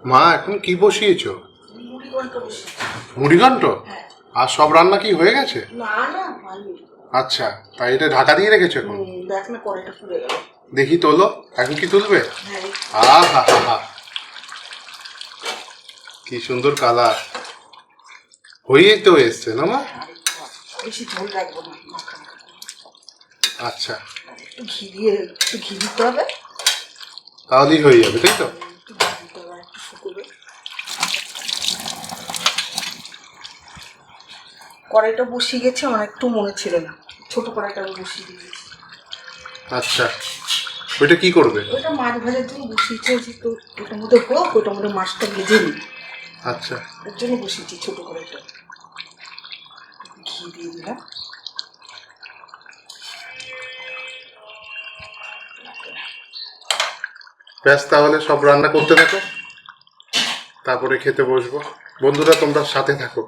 মা এখন কি বসিয়েছো? মুড়ি ঘন্ট বসিয়েছি। মুড়িঘণ্ট? হ্যাঁ। আর সব রান্না কি হয়ে গেছে? না না, হয়নি। আচ্ছা, তাই এটা ঢাকা দিয়ে রেখেছো এখন? দেখ না, কড়াইটা পুড়ে গেল। দেখি তোলো, এখন কি তুলবে? হ্যাঁ। আহা হা হা, কি সুন্দর কালার হয়েই তো এসছে না মা? বেশি ঝোল রাখবো না, মাখা মাখা। আচ্ছা, একটু ঘি দিতে হবে। তাহলেই হয়ে যাবে, তাই তো? একটু ঘি দিতে হবে, একটু শুকোবে। কড়াইটা বসিয়ে গেছে, আমার একটু মনে ছিল না। ছোট কড়াইটা আমি বসিয়ে দিয়েছি। আচ্ছা, ওইটা কি করবে? ওইটা মাছ ভাজার জন্য বসিয়েছি, তো ওটার মধ্যে হোক, ওটার মধ্যে মাছটা ভেজে নিই। আচ্ছা, ওর জন্য বসিয়েছি ছোট কড়াইটা। ঘি দিয়ে দিলাম। ব্যাস, তাহলে সব রান্না করতে থাকো, তারপরে খেতে বসবো। বন্ধুরা, তোমরা সাথে থাকো।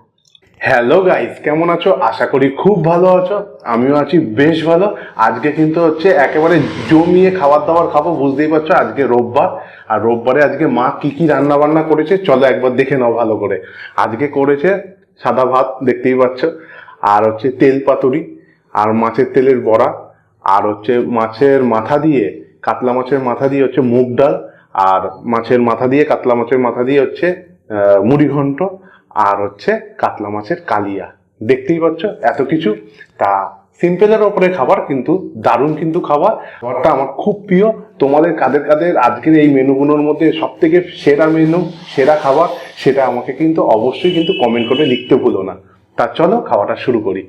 হ্যালো গাইস, কেমন আছো? আশা করি খুব ভালো আছো। আমিও আছি বেশ ভালো। আজকে কিন্তু হচ্ছে একেবারে জমিয়ে খাবার দাবার খাবো, বুঝতেই পারছো আজকে রোববার। আর রোববারে আজকে মা কি কি রান্না বান্না করেছে চলো একবার দেখে নাও ভালো করে। আজকে করেছে সাদা ভাত, দেখতেই পাচ্ছ, আর হচ্ছে তেল পাতুরি, আর মাছের তেলের বড়া, আর হচ্ছে মাছের মাথা দিয়ে, কাতলা মাছের মাথা দিয়ে হচ্ছে মুগ ডাল, আর মাছের মাথা দিয়ে, কাতলা মাছের মাথা দিয়ে হচ্ছে মুড়ি ঘন্ট, আর হচ্ছে কাতলা মাছের কালিয়া। দেখতেই পাচ্ছ এত কিছু। তা সিম্পলের ওপরে খাবার, কিন্তু দারুণ কিন্তু খাবারটা আমার খুব প্রিয়। তোমাদের কাদের কাদের আজকের এই মেনুগুলোর মধ্যে সব থেকে সেরা মেনু, সেরা খাবার, সেটা আমাকে কিন্তু অবশ্যই কিন্তু কমেন্ট করে লিখতে ভুলো না। তা চলো খাওয়াটা শুরু করি।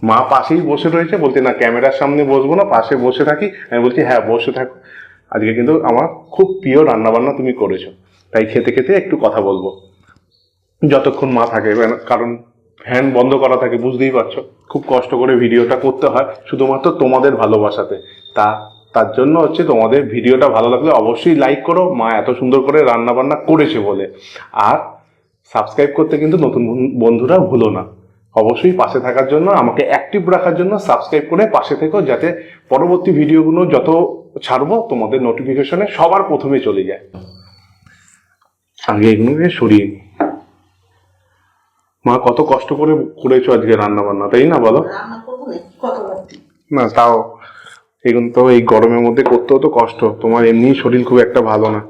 মা পাশেই বসে রয়েছে, বলতে না ক্যামেরার সামনে বসবো না, পাশে বসে থাকি। আমি বলছি হ্যাঁ বসে থাকো। আজকে কিন্তু আমার খুব প্রিয় রান্নাবান্না তুমি করেছো, তাই খেতে খেতে একটু কথা বলবো যতক্ষণ মা থাকে, কারণ ফ্যান বন্ধ করা থাকে, বুঝতেই পারছো। খুব কষ্ট করে ভিডিওটা করতে হয় শুধুমাত্র তোমাদের ভালোবাসাতে। তার জন্য হচ্ছে তোমাদের ভিডিওটা ভালো লাগলে অবশ্যই লাইক করো, মা এত সুন্দর করে রান্না বান্না করেছে বলে। আর সাবস্ক্রাইব করতে কিন্তু নতুন বন্ধুরা ভুলো না। অবশ্যই পাশে থাকার জন্য, আমাকে অ্যাক্টিভ রাখার জন্য সাবস্ক্রাইব করে পাশে থেকো, যাতে পরবর্তী ভিডিওগুলো যত ছাড়বো তোমাদের নোটিফিকেশনে সবার প্রথমে চলে যায়। আগে এগুলোকে সরিয়ে নিই। মা কত কষ্ট করে করেছো আজকে রান্না বান্না, তাই না বলো? রান্না করবো না কত রাত্রি। না তাও এগুলো তো এই গরমের মধ্যে করতেও তো কষ্ট, তোমার এমনি শরীর খুব একটা ভালো না।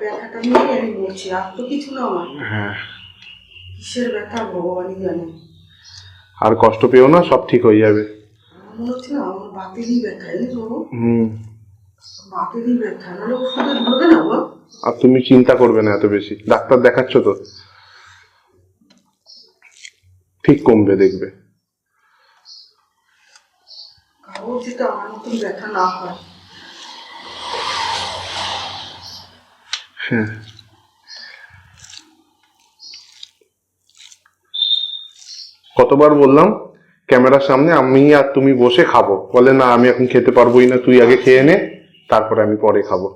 ব্যথাটা নিয়ে আমি বলছি, আর তো কিছু না আমার। হ্যাঁ, কিসের ব্যথা ভগবানই জানে। আর কষ্ট পেও না, সব ঠিক হয়ে যাবে। আমার মনে হচ্ছে না আমার বাতেরই ব্যথা, জানিস বাবু? বাতেরই ব্যথা, নাহলে ওষুধে ধরবে না বল। আর তুমি চিন্তা করবে না এত বেশি, ডাক্তার দেখাচ্ছ তো, ঠিক কমবে দেখবে। কারোর যেটা আমার মতন ব্যথা না হয়। হ্যাঁ, কতবার বললাম ক্যামেরার সামনে আমি আর তুমি বসে খাবো, বলে না আমি এখন খেতে পারবোই না, তুই আগে খেয়ে নে, তারপরে আমি পরে খাবো।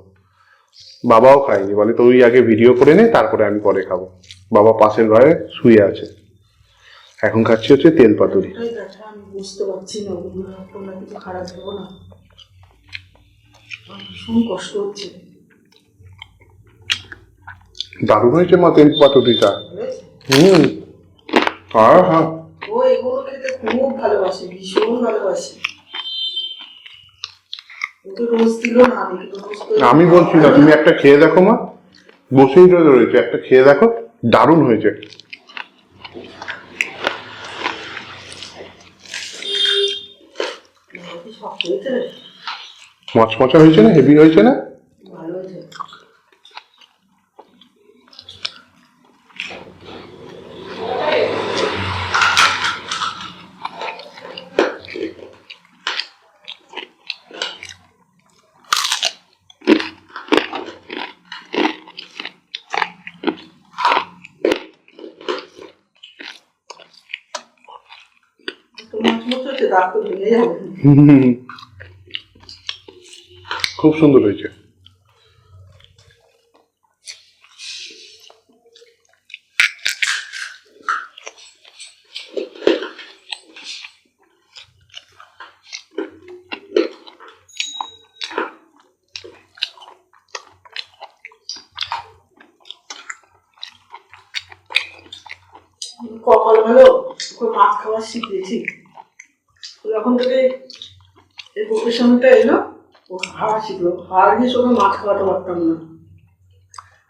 বাবাও খায়নি, বলে তুই আগে ভিডিও করে নে, তারপরে আমি পরে খাবো। বাবা পাশের ঘরে শুয়ে আছে, এখন খাচ্ছি হচ্ছে তেল পাতুরি। আমি বুঝতে পারছি না, কোনো কিছু খারাপ হবো না, ভীষণ কষ্ট হচ্ছে। দারুণ হয়েছে মা তেল পাতুরিটা। হ্যাঁ হ্যাঁ, ও এগুলো খেতে খুব ভালোবাসে, ভীষণ ভালোবাসে। রোজ দিল না, আমি বলছি না, তুমি একটা খেয়ে দেখো মা, বসেই রয়েছে, একটা খেয়ে দেখো, দারুণ হয়েছে। মচমচা হয়েছে না, হেভি হয়েছে না? ভালো হয়েছে। খুব সুন্দর হয়েছে। কপাল ভালো, ওকে মাছ খাওয়া শিখিয়েছি। যখন থেকে এই প্রফেশনটা এলো, ও খাওয়া শিখলো। আর কি ওকে মাছ খাওয়াতে পারতাম না।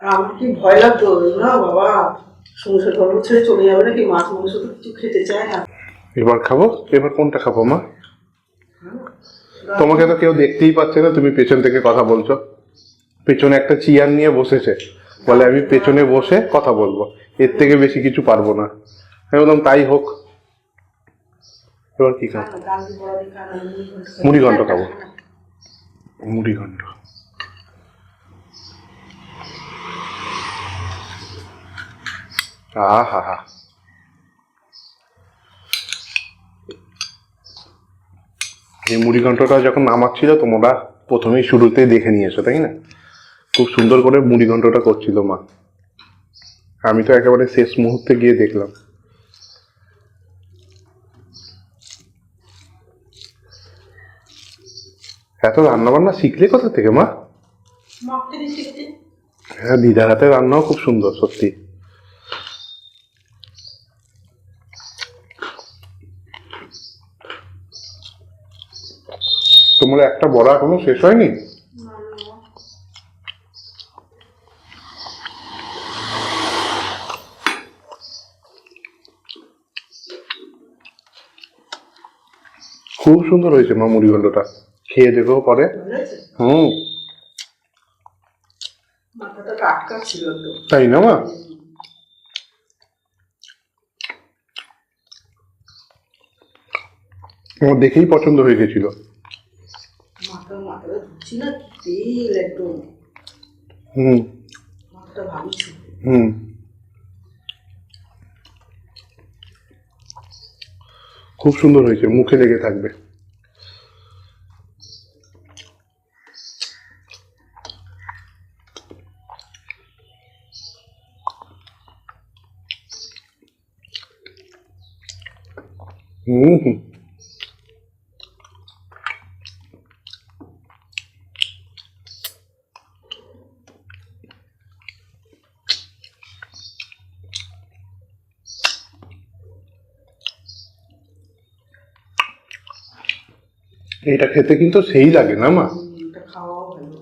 আর আমার কি ভয় লাগতো না বাবা, সংসার ধর্ম ছেড়ে চলে যাবে নাকি, মাছ মাংস তো কিছু খেতে চায় না। এবার খাবো, এবার কোনটা খাবো মা? তোমাকে তো কেউ দেখতেই পাচ্ছে না, তুমি পেছন থেকে কথা বলছো। পেছনে একটা চেয়ার নিয়ে বসেছে, বলে আমি পেছনে বসে কথা বলবো, এর থেকে বেশি কিছু পারবো না। আমি বললাম তাই হোক। এবার কি খাবো? মুড়ি ঘন্ট খাবো, মুড়ি ঘন্ট। আহা হা, এই মুড়ি ঘন্টটা যখন নামাচ্ছিল তোমরা প্রথমেই শুরুতেই দেখে নিয়েছো তাই না? খুব সুন্দর করে মুড়ি ঘন্টটা করছিল মা। আমি তো একেবারে শেষ মুহূর্তে গিয়ে দেখলাম। এত রান্না বান্না শিখলে কোথা থেকে মা? হ্যাঁ, দিদার হাতে রান্নাও খুব সুন্দর সত্যি। তোমার একটা বড়া এখনো শেষ হয়নি? খুব সুন্দর হয়েছে মা মুড়ি ঘন্টটা, খেয়ে দেখো পরে। হুম, তাই না মা? আমার দেখেই পছন্দ হয়ে গেছিল। হুম হুম, খুব সুন্দর হয়েছে, মুখে লেগে থাকবে। হুম হুম, এটা খেতে কিন্তু সেই লাগে না মা? খাওয়াও ভালো,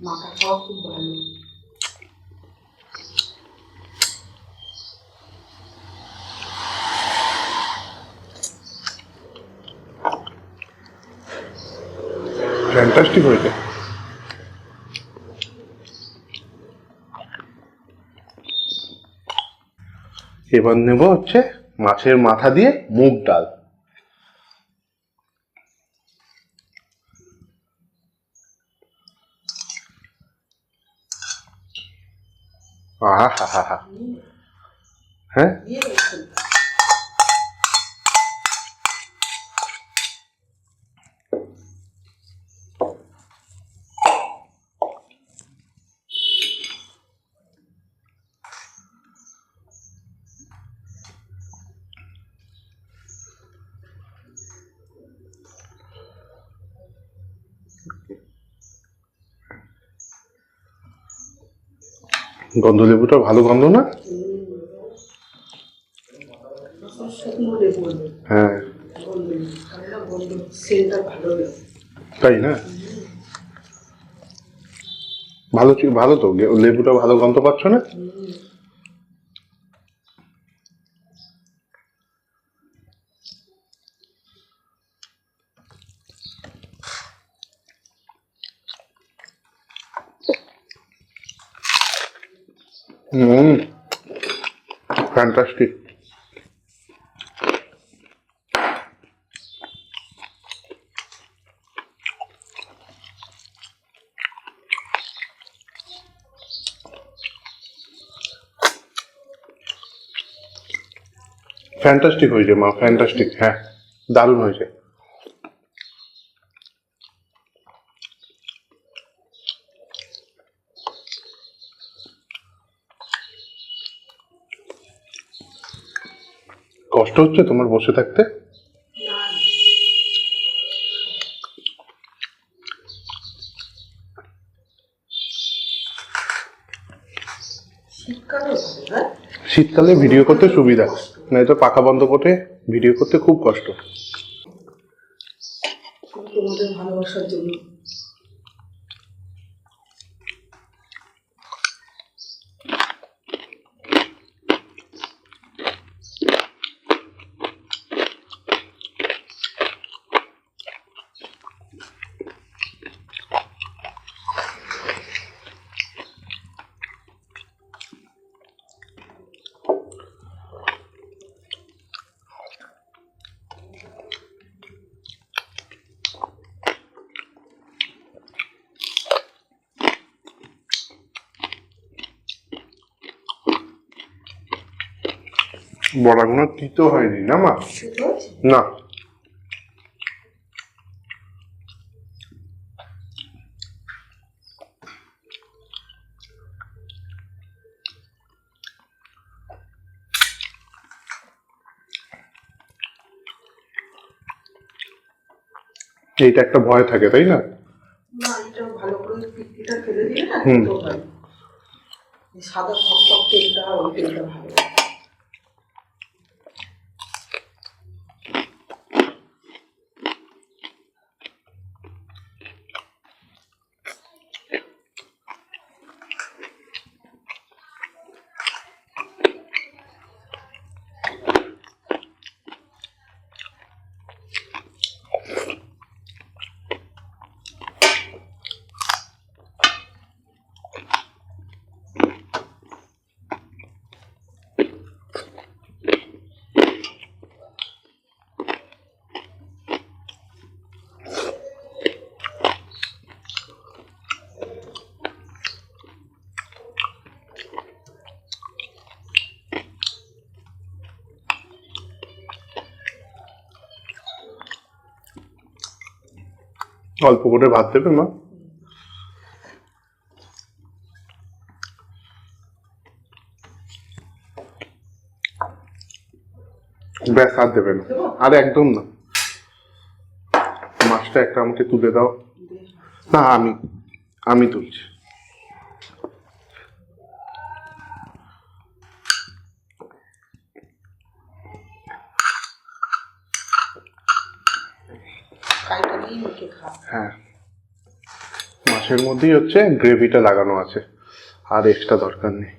মাথা খাওয়া খুব ভালো। ফ্যান্টাস্টিক হয়েছে। এবার নেব হচ্ছে মাছের মাথা দিয়ে মুগ ডাল। আহা হা হা হা, হ্যাঁ গন্ধ, লেবুটা ভালো গন্ধ না? হ্যাঁ, তাই না? ভালো ভালো তো, লেবুটা ভালো গন্ধ পাচ্ছ না? হুম, ফ্যান্টাস্টিক। ফ্যান্টাস্টিক হয়েছে মা, ফ্যান্টাস্টিক। হ্যাঁ, দারুণ হয়েছে। কষ্ট হচ্ছে তোমার বসে থাকতে? শীতকালেও ভালো, হ্যাঁ? শীতকালে ভিডিও করতে সুবিধা, নয়তো পাখা বন্ধ করে ভিডিও করতে খুব কষ্ট। শুধু তোমাদের ভালোবাসার জন্য। বড়াগুলো তিতো হয়নি না মা? বুঝতে পারছি? না। এইটা একটা ভয় থাকে, তাই না? না, এটা ভালো করে পিঠিটা ফেলে দিলে না হুম। তো হয়। এই সাদা খক তেলটা আর ওই তেলটা ভালো। অল্প করে ভাত দেবে মা? ব্যাস, আর দেবে না? আর একদম না। মাছটা একটা আমাকে তুলে দাও। না, আমি তুলছি। কাইটা দিয়ে মেখে খা। হ্যাঁ, মাছের মধ্যেই হচ্ছে গ্রেভিটা লাগানো আছে, আর এক্সট্রা দরকার নেই।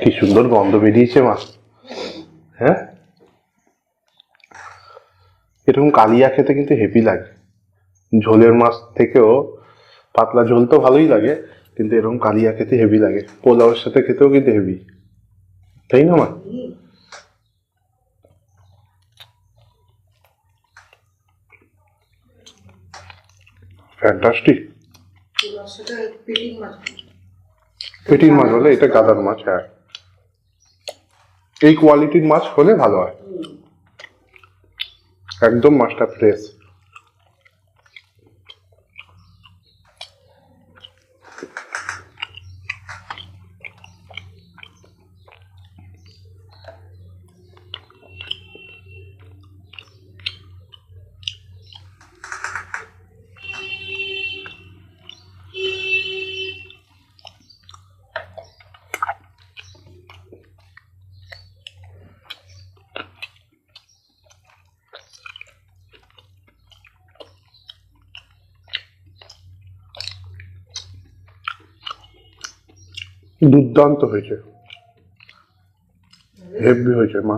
কি সুন্দর গন্ধ বেরিয়েছে মা। হ্যাঁ, এরকম কালিয়া খেতে কিন্তু হেভি লাগে। ঝোলের মাছ থেকেও পাতলা ঝোল তো ভালোই লাগে, কিন্তু এরকম কালিয়া খেতে হেভি লাগে। পোলাওয়ের সাথে খেতেও কিন্তু হেভি, তাই না মা? ফ্যান্টাস্টিক। এবার সেটা পেটিং মাছ। পেটির মাছ হলে এটা গাদার মাছ। হ্যাঁ, এই কোয়ালিটির মাছ হলে ভালো হয়। একদম মাছটা ফ্রেশ। দুর্দান্ত হয়েছে, হেভি হয়েছে মা।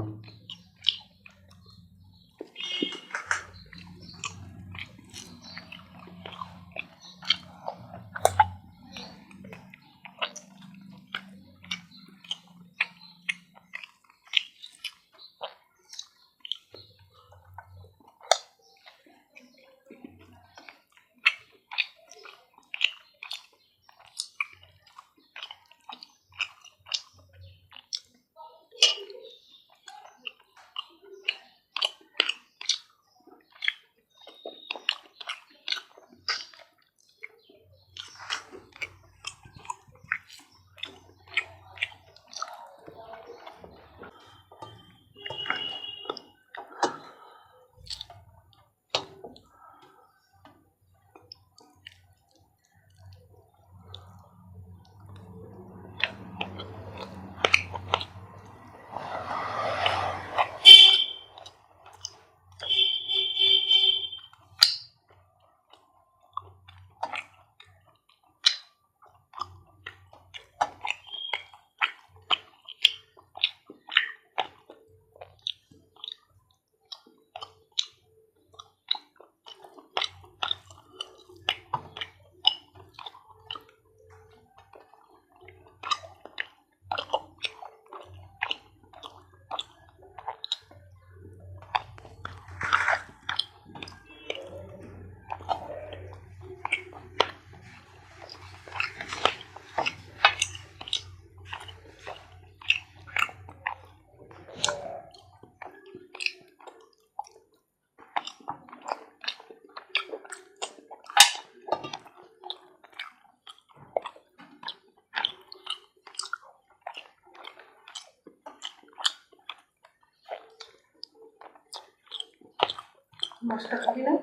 মাছটা খাবি না?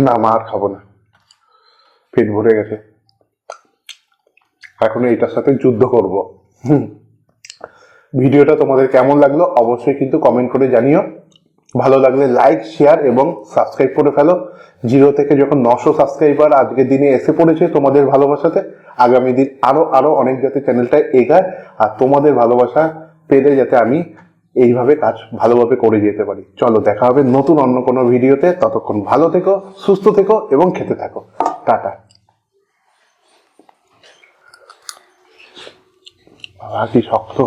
না মা আর খাবো না, পেট ভরে গেছে। এখন এইটার সাথে যুদ্ধ করব। ভিডিওটা তোমাদের কেমন লাগলো অবশ্যই কিন্তু কমেন্ট করে জানিও। ভালো লাগলে লাইক, শেয়ার এবং সাবস্ক্রাইব করে ফেলো। 0 থেকে যখন 900 সাবস্ক্রাইবার আজকের দিনে এসে পড়েছে তোমাদের ভালোবাসাতে, আগামী দিন আরো অনেক যাতে চ্যানেলটা এগায় আর তোমাদের ভালোবাসা পেলে যাতে আমি এইভাবে কাজ ভালোভাবে করে যেতে পারি। চলো দেখা হবে নতুন অন্য কোনো ভিডিওতে, ততক্ষণ ভালো থেকো, সুস্থ থেকো এবং খেতে থাকো। টাটা। বাবা কি শক্ত।